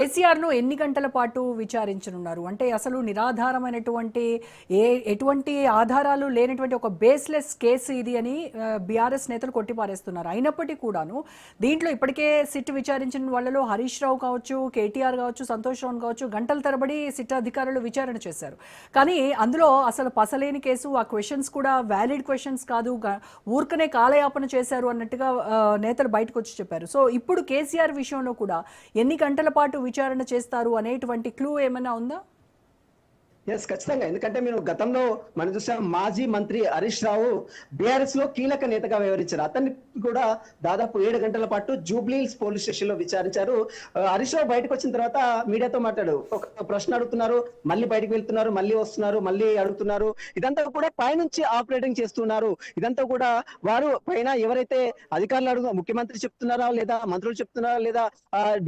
కేసీఆర్‌ను ఎన్ని గంటల పాటు విచారించనున్నారు? అంటే అసలు నిరాధారమైనటువంటి ఎటువంటి ఆధారాలు లేనటువంటి ఒక బేస్‌లెస్ కేసు ఇది అని బీఆర్ఎస్ నేతలు కొట్టిపారేస్తున్నారు. అయినప్పటికీ కూడాను దీంట్లో ఇప్పటికే సిట్ విచారించిన వాళ్ళలో హరీష్ రావు కావచ్చు, కేటీఆర్ కావచ్చు, సంతోష్ రావు కావచ్చు గంటల తరబడి సిట్ అధికారులు విచారణ చేశారు. కానీ అందులో అసలు పసలేని కేసు, ఆ క్వెషన్స్ కూడా వ్యాలిడ్ క్వెషన్స్ కాదు, ఊరికనే కాలయాపన చేశారు అన్నట్టుగా నేతలు బయటకు వచ్చి చెప్పారు. సో ఇప్పుడు కేసీఆర్ విషయంలో కూడా ఎన్ని గంటల పాటు విచారణ చేస్తారు అనేటువంటి క్లూ ఏమైనా ఉందా? ఖచ్చితంగా. ఎందుకంటే మీరు గతంలో మనం చూసాం, మాజీ మంత్రి హరీష్ రావు బీఆర్ఎస్ లో కీలక నేతగా వ్యవహరించారు. అతన్ని కూడా దాదాపు 7 గంటల పాటు జూబ్లీహిల్స్ పోలీస్ స్టేషన్ లో విచారించారు. హరీష్ రావు బయటకు వచ్చిన తర్వాత మీడియాతో మాట్లాడు, ఒక ప్రశ్న అడుగుతున్నారు, మళ్ళీ బయటకు వెళ్తున్నారు, మళ్ళీ వస్తున్నారు, మళ్ళీ అడుగుతున్నారు. ఇదంతా కూడా పైనుంచి ఆపరేటింగ్ చేస్తున్నారు. ఇదంతా కూడా వారు పైన ఎవరైతే అధికారులు ముఖ్యమంత్రి చెప్తున్నారా లేదా మంత్రులు చెప్తున్నారా లేదా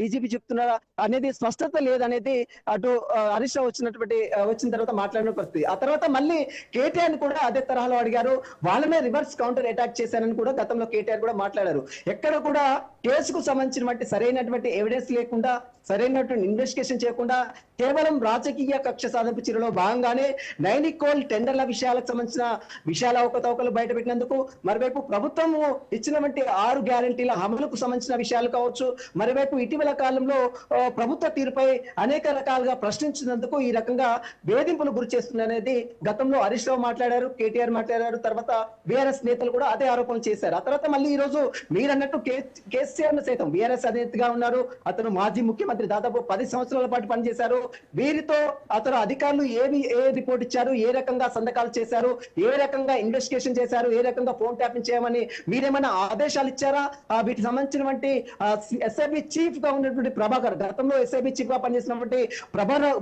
డీజీపీ చెప్తున్నారా అనేది స్పష్టత లేదనేది అటు హరీష్ రావు వచ్చిన తర్వాత మాట్లాడిన పరిస్థితి. ఆ తర్వాత మళ్ళీ కేటీఆర్ కూడా అదే తరహాలో అడిగారు. వాళ్ళనే రివర్స్ కౌంటర్ అటాక్ చేశారని కూడా గతంలో కేటీఆర్ కూడా మాట్లాడారు. ఎక్కడ కూడా కేసుకు సంబంధించిన సరైనటువంటి ఎవిడెన్స్ లేకుండా, సరైనటువంటి ఇన్వెస్టిగేషన్ చేయకుండా కేవలం రాజకీయ కక్ష సాధింపు చర్యలో భాగంగానే నైనికోల్ టెండర్ల విషయాలకు సంబంధించిన విషయాల అవకతవకలు బయటపెట్టినందుకు, మరోవైపు ప్రభుత్వము ఇచ్చినటువంటి 6 గ్యారంటీల అమలుకు సంబంధించిన విషయాలు కావచ్చు, మరోవైపు ఇటీవల కాలంలో ప్రభుత్వ తీరుపై అనేక రకాలుగా ప్రశ్నించినందుకు ఈ రకంగా వేధింపులు గురి చేస్తుంది అనేది గతంలో హరీష్ రావు మాట్లాడారు, కేటీఆర్ మాట్లాడారు. తర్వాత బీఆర్ఎస్ నేతలు కూడా అదే ఆరోపణలు చేశారు. ఆ తర్వాత మళ్ళీ ఈ రోజు మీరన్నట్టు కేసీఆర్ సైతం బీఆర్ఎస్ అధినేతగా ఉన్నారు. అతను మాజీ ముఖ్యమంత్రి, దాదాపు 10 సంవత్సరాల పాటు పనిచేశారు. వీరితో అతను అధికారులు ఏ రిపోర్ట్ ఇచ్చారు, ఏ రకంగా సంతకాలు చేశారు, ఏ రకంగా ఇన్వెస్టిగేషన్ చేశారు, ఏ రకంగా ఫోన్ ట్యాపింగ్ చేయమని మీరేమైనా ఆదేశాలు ఇచ్చారా? వీటికి సంబంధించినటువంటి ఎస్ఐబి చీఫ్ గా ఉన్నటువంటి ప్రభాకర్, గతంలో ఎస్ఐబి చీఫ్ గా పనిచేసినటువంటి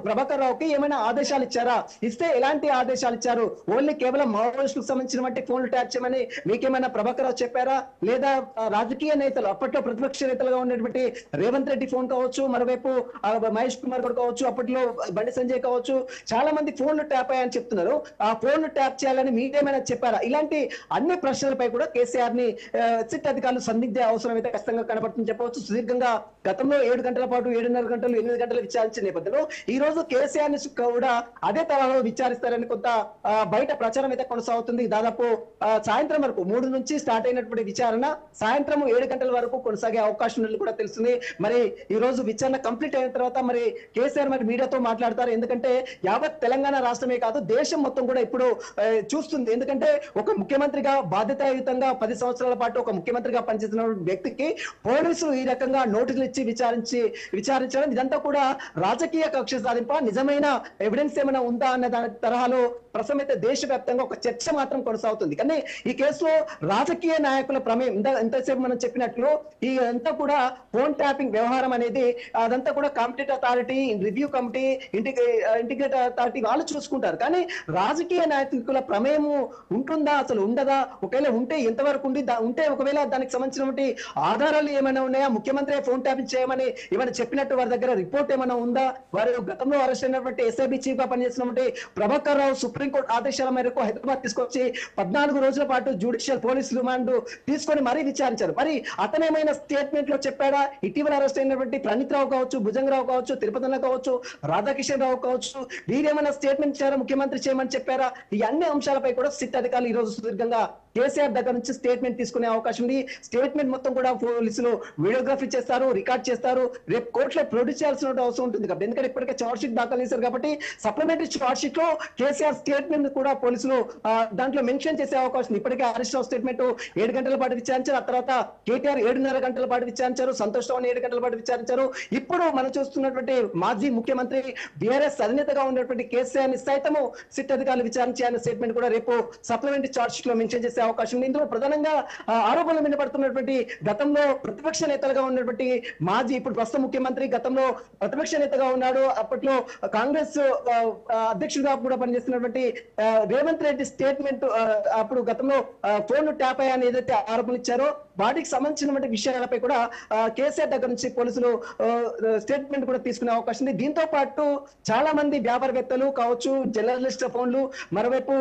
ప్రభాకర్ రావుకి ఏమైనా ఆదేశాలు ఇచ్చారా? ఇస్తే ఎలాంటి ఆదేశాలు ఇచ్చారు? ఓన్లీ కేవలం మావోయిస్టులకు సంబంధించినటువంటి ఫోన్లు ట్యాప్ చేయమని మీకేమైనా ప్రభాకర్ రావు చెప్పారా? లేదా రాజకీయ నేతలు, అప్పట్లో ప్రతిపక్ష నేతలుగా ఉన్నటువంటి రేవంత్ రెడ్డి ఫోన్ కావచ్చు, మరోవైపు మహేష్ కుమార్ కూడా కావచ్చు, అప్పట్లో బండి సంజయ్ కావచ్చు, చాలా మంది ఫోన్లు ట్యాప్ అయ్యాయని చెప్తున్నారు. ఆ ఫోన్లు ట్యాప్ చేయాలని మీరేమైనా చెప్పారా? ఇలాంటి అన్ని ప్రశ్నలపై కూడా కేసీఆర్ ని సిట్ అధికారులు సందిగ్ధ అవసరం అయితే ఖచ్చితంగా కనబడుతుందని చెప్పవచ్చు. సుదీర్ఘంగా గతంలో 7 గంటల పాటు 7:30 గంటలు 8 గంటలు విచారించిన నేపథ్యంలో ఈ రోజు కేసీఆర్ ని కూడా అదే తరహాలో విచారిస్తారని కొంత బయట ప్రచారం అయితే కొనసాగుతుంది. దాదాపు సాయంత్రం వరకు 3 నుంచి స్టార్ట్ అయినటువంటి విచారణ సాయంత్రం 7 గంటల వరకు కొనసాగే అవకాశం ఉన్నట్లు కూడా తెలుస్తుంది. మరి ఈ రోజు విచారణ కంప్లీట్ అయిన తర్వాత మరి కేసీఆర్ మరి మీడియాతో మాట్లాడతారు. ఎందుకంటే యావత్ తెలంగాణ రాష్ట్రమే కాదు, దేశం మొత్తం కూడా ఇప్పుడు చూస్తుంది. ఎందుకంటే ఒక ముఖ్యమంత్రిగా బాధ్యతాయుతంగా 10 సంవత్సరాల పాటు ఒక ముఖ్యమంత్రిగా పనిచేసిన వ్యక్తికి పోలీసులు ఈ రకంగా నోటీసులు ఇచ్చి విచారించడం, ఇదంతా కూడా రాజకీయ కక్ష సాధింప, నిజమైన ఎవిడెన్స్ ఏమైనా ఉందా అన్న దాని తరహాలో ప్రస్తుతం అయితే దేశవ్యాప్తంగా ఒక చర్చ మాత్రం కొనసాగుతుంది. కానీ ఈ కేసులో రాజకీయ నాయకుల ప్రమేయం ఎంతసేపు మనం చెప్పినట్లు ఈ అంతా కూడా ఫోన్ ట్యాపింగ్ వ్యవహారం అనేది అదంతా కూడా competitive authority, review committee, integrate authority వాళ్ళు చూసుకుంటారు. కానీ రాజకీయ నాయకుల ప్రమేయం ఉంటుందా, అసలు ఉండదా? ఒకవేళ ఉంటే ఎంతవరకు ఉంటే ఒకవేళ దానికి సంబంధించినటువంటి ఆధారాలు ఏమైనా ఉన్నాయా? ముఖ్యమంత్రి ఫోన్ ట్యాపింగ్ చేయమని ఏమైనా చెప్పినట్టు వారి దగ్గర రిపోర్ట్ ఏమైనా ఉందా? వారు గతంలో అరెస్ట్ అయినటువంటి ఎస్ఐబి చీఫ్ గా పనిచేసినటువంటి ప్రభాకర్ రావు సుప్రీంకోర్టు ఆదేశాల మేరకు హైదరాబాద్ తీసుకొచ్చి 14 రోజుల పాటు జ్యుడిషియల్ పోలీస్ రిమాండ్ తీసుకొని మరీ విచారించారు. మరి అతనేమైనా స్టేట్మెంట్ లో చెప్పాడా? ఇటీవల అరెస్ట్ అయినటువంటి ప్రణీత్ రావు కావచ్చు, భుజంగరావు కావచ్చు, తిరుపతి కావచ్చు, రాధాకిషన్ రావు కావచ్చు, వీరేమైనా స్టేట్మెంట్ ఇచ్చారా? ముఖ్యమంత్రి చేయమని చెప్పారా? ఈ అన్ని అంశాలపై కూడా సిట్ అధికారులు ఈ రోజు సుదీర్ఘంగా కేసీఆర్ దగ్గర నుంచి స్టేట్మెంట్ తీసుకునే అవకాశం ఉంది. స్టేట్మెంట్ మొత్తం కూడా పోలీసులు వీడియోగ్రఫీ చేస్తారు, రికార్డ్ చేస్తారు. రేపు కోర్టులో ప్రొడ్యూస్ చేయాల్సిన అవసరం ఉంటుంది కాబట్టి, ఎందుకంటే ఇప్పటికే చార్జ్ షీట్ దాఖలు చేశారు కాబట్టి సప్లిమెంటరీ చార్జ్ షీట్ లో కేసీఆర్ స్టేట్మెంట్ కూడా పోలీసులు దాంట్లో మెన్షన్ చేసే అవకాశం ఉంది. ఇప్పటికే హరీష్ రావు స్టేట్మెంట్ 7 గంటల పాటు విచారించారు. ఆ తర్వాత కేటీఆర్ 7:30 గంటల పాటు విచారించారు. సంతోష్ రావు 7 గంటల పాటు విచారించారు. ఇప్పుడు మనం చూస్తున్నటువంటి మాజీ ముఖ్యమంత్రి బీఆర్ఎస్ అధినేతగా ఉన్నటువంటి కేసీఆర్ ని సైతము సిట్ అధికారులు విచారించి ఆయన స్టేట్మెంట్ కూడా రేపు సప్లిమెంటరీ చార్జ్ షీట్ లో మెన్షన్ చేసే అవకాశం ఉంది. ఇందులో ప్రధానంగా ఆరోపణలు వినపడుతున్నటువంటి గతంలో ప్రతిపక్ష నేతలుగా ఉన్నటువంటి మాజీ, ఇప్పుడు ప్రస్తుత ముఖ్యమంత్రి, గతంలో ప్రతిపక్ష నేతగా ఉన్నాడు, అప్పట్లో కాంగ్రెస్ అధ్యక్షుడిగా కూడా పనిచేస్తున్నటువంటి రేవంత్ రెడ్డి స్టేట్మెంట్ అప్పుడు గతంలో ఫోన్ ట్యాప్ అయ్యాని ఏదైతే ఆరోపణలు ఇచ్చారో వాటికి సంబంధించినటువంటి విషయాలపై కూడా కేసీఆర్ దగ్గర నుంచి పోలీసులు స్టేట్మెంట్ కూడా తీసుకునే అవకాశం ఉంది. దీంతో పాటు చాలా మంది వ్యాపారవేత్తలు కావచ్చు, జర్నలిస్ట్ ఫోన్లు, మరోవైపు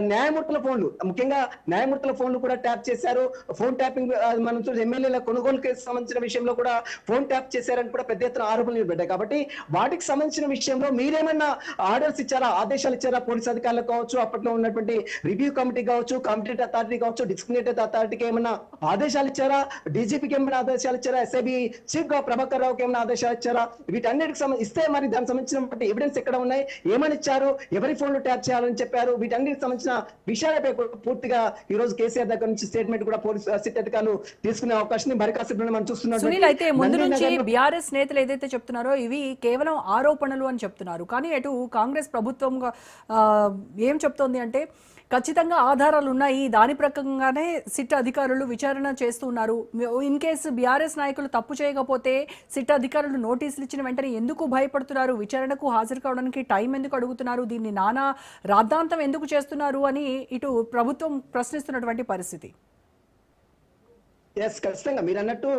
న్యాయమూర్తుల ఫోన్లు, ముఖ్యంగా న్యాయమూర్తుల ఫోన్లు కూడా ట్యాప్ చేశారు. ఫోన్ ట్యాపింగ్ మనం చూసి ఎమ్మెల్యేల కొనుగోలు కేసు సంబంధించిన విషయంలో కూడా ఫోన్ ట్యాప్ చేశారని కూడా పెద్ద ఎత్తున ఆరోపణలు నిలబడ్డాయి. కాబట్టి వాటికి సంబంధించిన విషయంలో మీరేమన్నా ఆర్డర్స్ ఇచ్చారా, ఆదేశాలు ఇచ్చారా పోలీస్ అధికారులకు కావచ్చు, అప్పట్లో ఉన్నటువంటి రివ్యూ కమిటీ కావచ్చు, కాంపిటెంట్ అథారిటీ కావచ్చు, డిస్క్రిమినేటెడ్ అథారిటీకి ఏమన్నా ఆదేశాలు ఇచ్చారా, డీజీపీకి ఏమైనా ఆదేశాలు ఇచ్చారా, ఎస్ఐబి చీఫ్ గా ప్రభాకర్ రావుకి ఏమైనా ఆదేశాలు ఇచ్చారా? వీటన్నిటికి ఇస్తే మరి దానికి సంబంధించిన ఎవిడెన్స్ ఎక్కడ ఉన్నాయి, ఏమని ఇచ్చారు, ఎవరి ఫోన్లు ట్యాప్ చేయాలని చెప్పారు, వీటన్నిటికి సంబంధించిన విషయాలపై పూర్తిగా ఈ రోజు కేసీఆర్ దగ్గర నుంచి స్టేట్మెంట్ కూడా పోలీస్ సిట్ అధికారులు తీసుకునే అవకాశం మరి కాసేపు మనం చూస్తున్నాం. సునీల్, అయితే ముందు నుంచి బీఆర్ఎస్ నేతలు ఏదైతే చెప్తున్నారో ఇవి కేవలం ఆరోపణలు అని చెప్తున్నారు. కానీ అటు కాంగ్రెస్ ప్రభుత్వం ఏం చెప్తోంది అంటే ఖచ్చితంగా ఆధారాలు ఉన్నాయి, దాని ప్రకారంగానే సిట్ అధికారులు విచారణ చేస్తున్నారు. ఇన్ కేసు బీఆర్ఎస్ నాయకులు తప్పు చేయకపోతే సిట్ అధికారులు నోటీసులు ఇచ్చిన వెంటనే ఎందుకు భయపడుతున్నారు, విచారణకు హాజరు కావడానికి టైం ఎందుకు అడుగుతున్నారు, దీన్ని నానా రాద్ధాంతం ఎందుకు చేస్తున్నారు అని ఇటు ప్రభుత్వం ప్రశ్నిస్తున్నటువంటి పరిస్థితి. ఎస్, ఖచ్చితంగా మీరు అన్నట్టు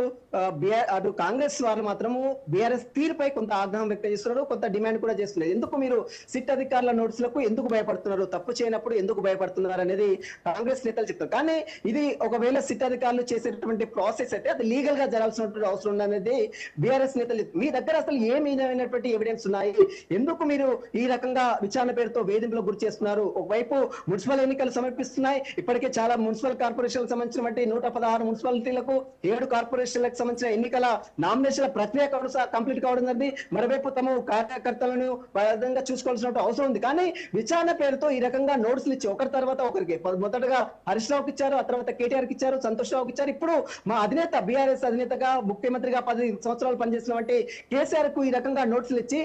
అటు కాంగ్రెస్ వాళ్ళు మాత్రము బీఆర్ఎస్ తీరుపై కొంత ఆగ్రహం వ్యక్తం చేస్తున్నారు, కొంత డిమాండ్ కూడా చేస్తున్నారు. ఎందుకు మీరు సిట్ అధికారుల నోటీసులకు ఎందుకు భయపడుతున్నారు, తప్పు చేయనప్పుడు ఎందుకు భయపడుతున్నారు అనేది కాంగ్రెస్ నేతలు చెప్తారు. కానీ ఇది ఒకవేళ సిట్ అధికారులు చేసేటువంటి ప్రాసెస్ అయితే అది లీగల్ గా జరగాల్సినటువంటి అవసరం ఉందనేది బీఆర్ఎస్ నేతలు. మీ దగ్గర అసలు ఏమైనటువంటి ఎవిడెన్స్ ఉన్నాయి, ఎందుకు మీరు ఈ రకంగా విచారణ పేరుతో వేధింపులకు గురి చేస్తున్నారు? ఒకవైపు మున్సిపల్ ఎన్నికలు సమర్పిస్తున్నాయి, ఇప్పటికే చాలా మున్సిపల్ కార్పొరేషన్ సంబంధించినటువంటి 116 మున్సిపల్ 7 కార్పొరేషన్లకు సంబంధించిన ఎన్నికల నామినేషన్ల ప్రక్రియ కంప్లీట్ కావడం జరిగింది. మరోవైపు తమ కార్యకర్తలను విధంగా చూసుకోవాల్సిన అవసరం ఉంది. కానీ విచారణ పేరుతో ఈ రకంగా నోటీసులు ఇచ్చి ఒకరి తర్వాత ఒకరికి, మొదటగా హరీష్ రావుకి ఇచ్చారు, ఆ తర్వాత కేటీఆర్ కి ఇచ్చారు, సంతోష్ రావుకి ఇచ్చారు, ఇప్పుడు మా అధినేత బీఆర్ఎస్ అధినేతగా ముఖ్యమంత్రిగా 10 సంవత్సరాలు పనిచేసినటువంటి కేసీఆర్ కు ఈ రకంగా నోటీసులు ఇచ్చి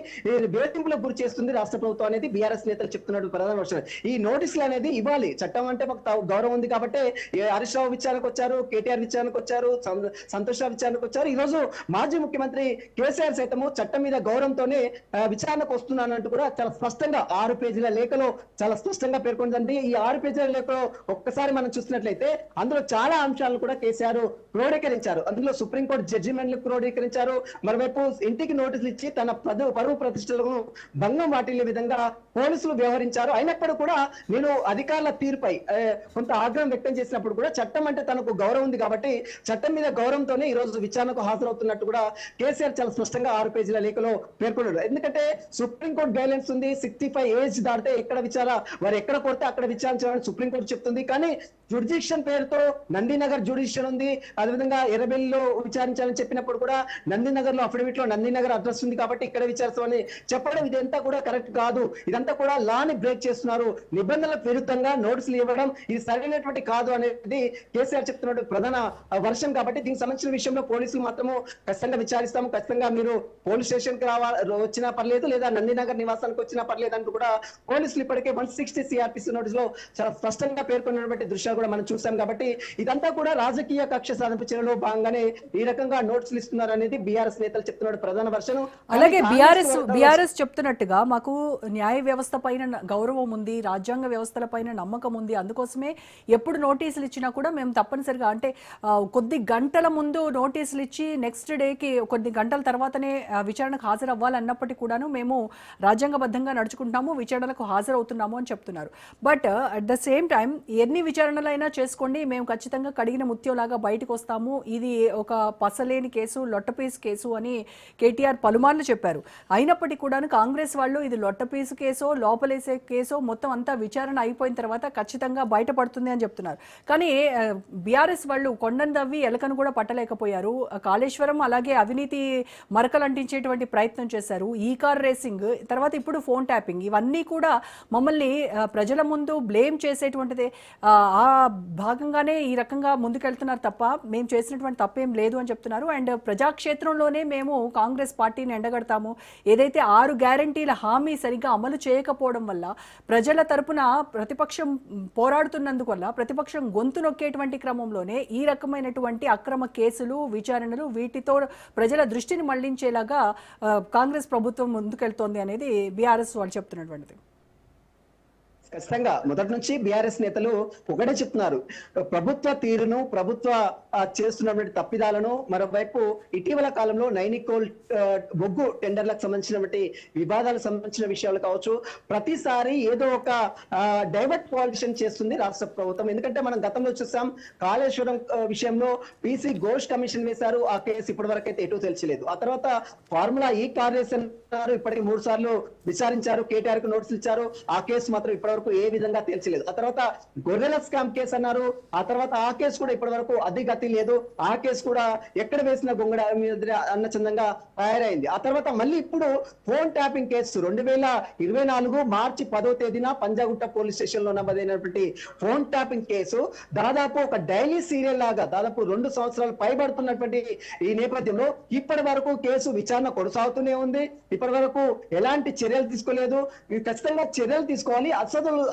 వేధింపులకు గురి చేస్తుంది రాష్ట్ర ప్రభుత్వం అనేది బీఆర్ఎస్ నేతలు చెప్తున్నట్టు ప్రధాన విషయం. ఈ నోటీసులు అనేది ఇవ్వాలి, చట్టం అంటే మాకు గౌరవం ఉంది కాబట్టి హరీష్ రావు విచారణకు వచ్చారు, కేటీఆర్ విచారణకు వచ్చారు, సంతోష్ రావు విచారణకు వచ్చారు. ఈ రోజు మాజీ ముఖ్యమంత్రి కేసీఆర్ సైతము చట్టం మీద గౌరవంతోనే విచారణకు వస్తున్నానంటూ కూడా చాలా స్పష్టంగా 6 పేజీల లేఖలో చాలా స్పష్టంగా పేర్కొందండి. ఈ 6 పేజీల లేఖలో ఒక్కసారి మనం చూసినట్లయితే అందులో చాలా అంశాలను కూడా కేసీఆర్ క్రోడీకరించారు. అందులో సుప్రీంకోర్టు జడ్జిమెంట్లు క్రోడీకరించారు, మరోవైపు ఇంటికి నోటీసులు ఇచ్చి తన పరువు ప్రతిష్టలకు భంగం వాటిల్లే విధంగా పోలీసులు వ్యవహరించారు. అయినప్పుడు కూడా నేను అధికారుల తీరుపై కొంత ఆగ్రహం వ్యక్తం చేసినప్పుడు కూడా చట్టం అంటే తనకు గౌరవం ఉంది కాబట్టి చట్టం మీద గౌరవంతోనే ఈ రోజు విచారణకు హాజరవుతున్నట్టు కూడా కేసీఆర్ చాలా స్పష్టంగా 6 పేజీల లేఖలో పేర్కొన్నారు. ఎందుకంటే సుప్రీంకోర్టు గైడ్లైన్స్ ఉంది, 65 ఏజ్ దాటితే ఎక్కడ వారు ఎక్కడ కొడితే అక్కడ విచారించాలని సుప్రీంకోర్టు చెప్తుంది. కానీ జ్యుడిషియల్ పేరుతో నందినగర్ జ్యుడిషియల్ ఉంది, అదేవిధంగా ఎర్రబెల్లిలో విచారించాలని చెప్పినప్పుడు కూడా నందినగర్ లో అఫిడవిట్ లో నందినగర్ అడ్రస్ ఉంది కాబట్టి ఇక్కడ విచారిస్తామని చెప్పడం ఇదంతా కూడా కరెక్ట్ కాదు. ఇదంతా కూడా లాని బ్రేక్ చేస్తున్నారు, నిబంధనలకు విరుద్ధంగా నోటీసులు ఇవ్వడం ఇది సరైనటువంటి కాదు అనేది కేసీఆర్ చెప్తున్నట్టు ప్రధాన వర్షం. కాబట్టి దీనికి సంబంధించిన విషయంలో పోలీసులు మాత్రము ఖచ్చితంగా విచారిస్తాము, ఖచ్చితంగా మీరు పోలీస్ స్టేషన్ కి వచ్చినా పర్లేదు, లేదా నందినగర్ నివాసానికి వచ్చినా పర్లేదు అంటూ కూడా పోలీసులు ఇప్పటికే 160 సిఆర్పిసి నోటీస్ లో చాలా స్పష్టంగా పేర్కొన్నటువంటి దృశ్యాలు కూడా మనం చూసాం. కాబట్టి ఇదంతా కూడా రాజకీయ కక్ష సాధింపు చర్యలో భాగంగానే ఈ రకంగా నోటీసులు ఇస్తున్నారు అనేది బీఆర్ఎస్ నేతలు చెప్తున్నాడు ప్రధాన వర్షం. అలాగే బీఆర్ఎస్ చెప్తున్నట్టుగా మాకు న్యాయ వ్యవస్థ పైన గౌరవం ఉంది, రాజ్యాంగ వ్యవస్థల పైన నమ్మకం ఉంది, అందుకోసమే ఎప్పుడు నోటీసులు ఇచ్చినా కూడా మేము తప్పనిసరిగా అంటే కొద్ది గంటల ముందు నోటీసులు ఇచ్చి నెక్స్ట్ డేకి కొద్ది గంటల తర్వాతనే విచారణకు హాజరవ్వాలన్నప్పటికీ కూడాను మేము రాజ్యాంగబద్ధంగా నడుచుకుంటాము, విచారణకు హాజరవుతున్నాము అని చెప్తున్నారు. But at the same time ఎన్ని విచారణలైనా చేసుకోండి, మేము ఖచ్చితంగా కడిగిన ముత్యంలాగా బయటకు వస్తాము, ఇది ఒక పసలేని కేసు, లొట్టపీసు కేసు అని కేటీఆర్ పలుమార్లు చెప్పారు. అయినప్పటికీ కూడాను కాంగ్రెస్ వాళ్ళు ఇది లొట్టపీసు కేసో లోపలేసే కేసో మొత్తం అంతా విచారణ అయిపోయిన తర్వాత ఖచ్చితంగా బయటపడుతుంది అని చెప్తున్నారు. కానీ బీఆర్ఎస్ వాళ్ళు కొండను దవ్వి ఎలకను కూడా పట్టలేకపోయారు. కాళేశ్వరం అలాగే అవినీతి మరకలు అంటించేటువంటి ప్రయత్నం చేశారు, ఈ కార్ రేసింగ్, తర్వాత ఇప్పుడు ఫోన్ ట్యాపింగ్, ఇవన్నీ కూడా మమ్మల్ని ప్రజల ముందు బ్లేమ్ చేసేటువంటిది. ఆ భాగంగానే ఈ రకంగా ముందుకెళ్తున్నారు తప్ప మేము చేసినటువంటి తప్పేం లేదు అని చెప్తున్నారు. అండ్ ప్రజాక్షేత్రంలోనే మేము కాంగ్రెస్ పార్టీని ఎండగడతాము, ఏదైతే 6 గ్యారంటీల హామీ సరిగ్గా అమలు చేయకపోవడం వల్ల ప్రజల తరపున ప్రతిపక్షం పోరాడుతున్నందువల్ల ప్రతిపక్షం గొంతు నొక్కేటువంటి క్రమంలోనే ఈ రకమైనటువంటి అక్రమ కేసులు, విచారణలు, వీటితో ప్రజల దృష్టిని మళ్లించేలాగా కాంగ్రెస్ ప్రభుత్వం ముందుకెళ్తోంది అనేది బీఆర్ఎస్ వాళ్ళు చెప్తున్నటువంటిది. ఖచ్చితంగా మొదటి నుంచి బీఆర్ఎస్ నేతలు ఒకటే చెప్తున్నారు, ప్రభుత్వ తీరును, ప్రభుత్వ చేస్తున్నటువంటి తప్పిదాలను, మరోవైపు ఇటీవల కాలంలో నైనికోల్ బొగ్గు టెండర్లకు సంబంధించినటువంటి వివాదాలకు సంబంధించిన విషయాలు కావచ్చు, ప్రతిసారి ఏదో ఒక డైవర్ట్ పాలిటిషన్ చేస్తుంది రాష్ట్ర ప్రభుత్వం. ఎందుకంటే మనం గతంలో చూసాం, కాళేశ్వరం విషయంలో పీసీ ఘోష్ కమిషన్ వేశారు, ఆ కేసు ఇప్పటి వరకు అయితే ఎటు తెలియలేదు. ఆ తర్వాత ఫార్ములా ఈ కార్యదర్శి ఇప్పటికి 3 సార్లు విచారించారు, కేటీఆర్ కు నోటీసులు ఇచ్చారు, ఆ కేసు మాత్రం ఇప్పటి వరకు ఏ విధంగా తెలియలేదు. ఆ తర్వాత గొర్రెల స్కామ్ కేసు అన్నారు, ఆ తర్వాత ఆ కేసు కూడా ఇప్పటి వరకు అధిగతి లేదు, ఆ కేసు కూడా ఎక్కడ వేసిన గొంగడ మీద అన్న చందంగా తయారైంది. ఆ తర్వాత మళ్ళీ ఇప్పుడు ఫోన్ ట్యాపింగ్ కేసు 2024 మార్చి 10వ తేదీన పంజాగుట్ట పోలీస్ స్టేషన్ లో నమోదైనటువంటి ఫోన్ ట్యాపింగ్ కేసు దాదాపు ఒక డైలీ సీరియల్ లాగా దాదాపు 2 సంవత్సరాలు పైబడుతున్నటువంటి ఈ నేపథ్యంలో ఇప్పటి వరకు కేసు విచారణ కొనసాగుతూనే ఉంది. ఇప్పటి వరకు ఎలాంటి చర్యలు తీసుకోలేదు. ఖచ్చితంగా చర్యలు తీసుకోవాలి,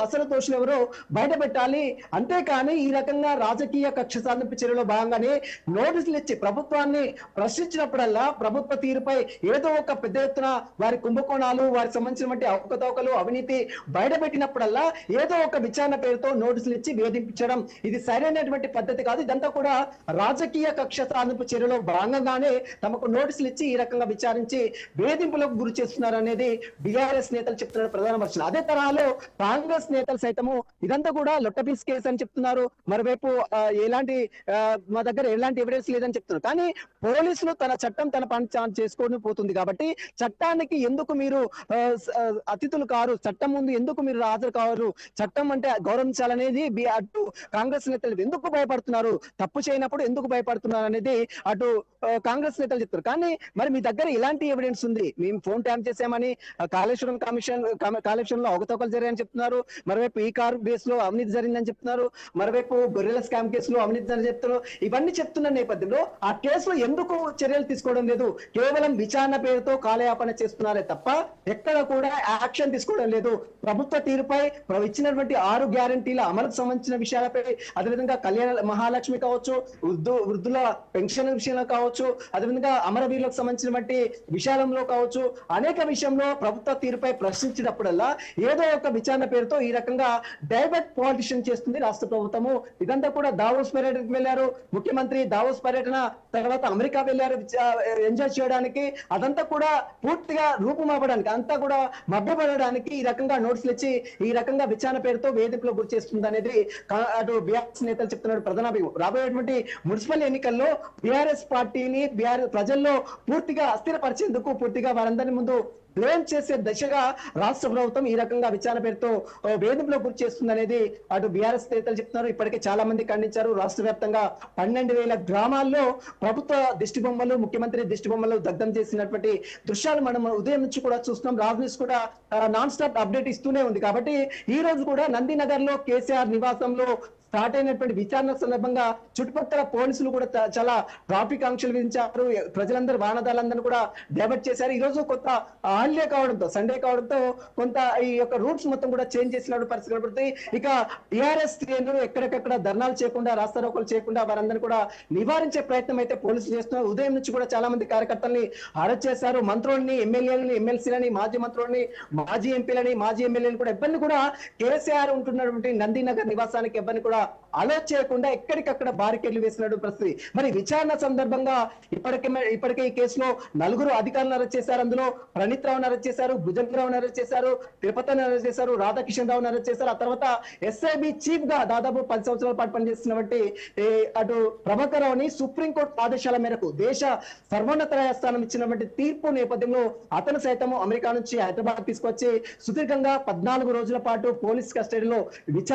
అసలు దోషులు ఎవరో బయట పెట్టాలి. అంతేకాని ఈ రకంగా రాజకీయ కక్ష సాధింపు చర్యలో భాగంగానే నోటీసులు ఇచ్చి ప్రభుత్వాన్ని ప్రశ్నించినప్పుడల్లా, ప్రభుత్వ తీరుపై ఏదో ఒక పెద్ద ఎత్తున వారి కుంభకోణాలు, వారికి సంబంధించినటువంటి అవకతవకలు, అవినీతి బయట పెట్టినప్పుడల్లా ఏదో ఒక విచారణ పేరుతో నోటీసులు ఇచ్చి వేధించడం ఇది సరైనటువంటి పద్ధతి కాదు. ఇదంతా కూడా రాజకీయ కక్ష సాధింపు చర్యలో భాగంగానే తమకు నోటీసులు ఇచ్చి ఈ రకంగా విచారించి వేధింపులకు గురి చేస్తున్నారు అనేది బీఆర్ఎస్ నేతలు చెప్తున్నారు ప్రధాన వర్షం. అదే తరహాలో కాంగ్రెస్ నేతలు సైతము ఇదంతా కూడా లొట్టపీస్ కేసు అని చెప్తున్నారు. మరోవైపు మా దగ్గర ఎలాంటి ఎవిడెన్స్ లేదని చెప్తున్నారు. కానీ పోలీసులు తన చట్టం తన పని చేసుకొని పోతుంది కాబట్టి చట్టానికి ఎందుకు మీరు అతిథులు కారు, చట్టం ముందు ఎందుకు మీరు హాజరు కారు, చట్టం అంటే గౌరవించాలనేది అటు కాంగ్రెస్ నేతలు ఎందుకు భయపడుతున్నారు, తప్పు చేయనప్పుడు ఎందుకు భయపడుతున్నారు అనేది అటు కాంగ్రెస్ నేతలు చెప్తారు. కానీ మరి మీ దగ్గర ఇలాంటి ఎవిడెన్స్ ఉంది, మేము ఫోన్ ట్యాప్ చేసామని, కాళేశ్వరంలో అవకతవకలు జరిగాయని చెప్తున్నారు, మరోవైపు ఈ కారు బేస్ లో అవినీతి జరిగిందని చెప్తున్నారు, మరోవైపు గొర్రెల స్కామ్ కేసులో అవినీతి జరిగిందని చెప్తున్నారు. ఇవన్నీ చెప్తున్న నేపథ్యంలో ఆ కేసులో ఎందుకు చర్యలు తీసుకోవడం లేదు? కేవలం విచారణ పేరుతో కాలయాపన చేస్తున్నారే తప్ప ఎక్కడ కూడా యాక్షన్ తీసుకోవడం లేదు. ప్రభుత్వ తీరుపై ఇచ్చినటువంటి 6 గ్యారంటీల అమలుకు సంబంధించిన విషయాలపై, అదేవిధంగా కళ్యాణ మహాలక్ష్మి కావచ్చు, వృద్ధుల పెన్షన్ విషయంలో కావచ్చు, అదేవిధంగా అమరవీరులకు సంబంధించినటువంటి విషయాలలో కావచ్చు, అనేక విషయంలో ప్రభుత్వ తీరుపై ప్రశ్నించినప్పుడల్లా ఏదో ఒక విచారణ పేరుతో ఈ రకంగా డైవర్ట్ పాలిటిషన్ చేస్తుంది రాష్ట్ర ప్రభుత్వము. ఇదంతా కూడా దావోస్ పర్యటనకు వెళ్లారు ముఖ్యమంత్రి, దావోస్ పర్యటన తర్వాత అమెరికా వెళ్లారు ఎంజాయ్ చేయడానికి, అదంతా కూడా పూర్తిగా రూపుమాపడానికి, అంతా కూడా మభ్యపడడానికి ఈ రకంగా నోట్స్లు ఇచ్చి ఈ రకంగా విచారణ పేరుతో వేధింపులకు గురి చేస్తుంది అనేది అటు బీఆర్ఎస్ నేతలు చెప్తున్నారు ప్రధాన అభిప్రాయం. రాబోయేటువంటి మున్సిపల్ ఎన్నికల్లో బీఆర్ఎస్ పార్టీని ప్రజల్లో పూర్తిగా అస్థిరపరిచేందుకు, పూర్తిగా వారందరి ముందు బ్లేమ్ చేసే దశగా రాష్ట్ర ప్రభుత్వం ఈ రకంగా విచారణ పేరుతో వేధింపులకు గురి చేస్తుంది అనేది అటు బీఆర్ఎస్ నేతలు చెప్తున్నారు. ఇప్పటికే చాలా మంది ఖండించారు. రాష్ట్ర వ్యాప్తంగా 12,000 గ్రామాల్లో ప్రభుత్వ దిష్టి బొమ్మలు, ముఖ్యమంత్రి దిష్టి బొమ్మలు దగ్ధం చేసినటువంటి దృశ్యాలు మనం ఉదయం నుంచి కూడా చూస్తున్నాం. రాజ్ న్యూస్ కూడా నాన్ స్టాప్ అప్డేట్ ఇస్తూనే ఉంది. కాబట్టి ఈ రోజు కూడా నందినగర్ లో కేసీఆర్ నివాసంలో స్టార్ట్ అయినటువంటి విచారణ సందర్భంగా చుట్టుపక్కల పోలీసులు కూడా చాలా ట్రాఫిక్ ఆంక్షలు విధించారు. ప్రజలందరూ వాహనదారులందరూ కూడా డైవర్ట్ చేశారు. ఈ రోజు కొంత హాలిడే కావడంతో, సండే కావడంతో కొంత ఈ యొక్క రూట్స్ మొత్తం కూడా చేంజ్ చేసినటువంటి పరిస్థితి కనబడుతుంది. ఇక టీఆర్ఎస్ శ్రేణులు ఎక్కడికక్కడ ధర్నాలు చేయకుండా, రాస్తారోకోలు చేయకుండా వారందరినీ కూడా నివారించే ప్రయత్నం అయితే పోలీసులు చేస్తున్నారు. ఉదయం నుంచి కూడా చాలా మంది కార్యకర్తల్ని అరెస్ట్ చేశారు. మంత్రుల్ని, ఎమ్మెల్యేలని, ఎమ్మెల్సీలని, మాజీ మంత్రులని, మాజీ ఎంపీలని, మాజీ ఎమ్మెల్యేని కూడా ఎవరిని కూడా కేసీఆర్ ఉంటున్నటువంటి నందినగర్ నివాసానికి ఎవరిని కూడా అలో చేయకుండా ఎక్కడికక్కడ బారికేడ్లు వేసినటువంటి పరిస్థితి. మరి విచారణ సందర్భంగా ఇప్పటికే ఈ కేసులో 4 అధికారులను అరెస్ట్ చేశారు. అందులో ప్రణీత్ రావును అరెస్ట్ చేశారు, భుజంగరావును అరెస్ట్ చేశారు, తిరుపతిని అరెస్ట్ చేశారు, రాధాకిషన్ రావును అరెస్ట్ చేశారు. ఆ తర్వాత ఎస్ఐబి చీఫ్ గా దాదాపు 10 సంవత్సరాల పాటు పనిచేస్తున్నటువంటి అటు ప్రభాకర్ రావుని సుప్రీంకోర్టు ఆదేశాల మేరకు దేశ సర్వోన్నత న్యాయస్థానం ఇచ్చినటువంటి తీర్పు నేపథ్యంలో అతను సైతం అమెరికా నుంచి హైదరాబాద్ తీసుకొచ్చి సుదీర్ఘంగా 14 రోజుల పాటు పోలీస్ కస్టడీలో విచారణ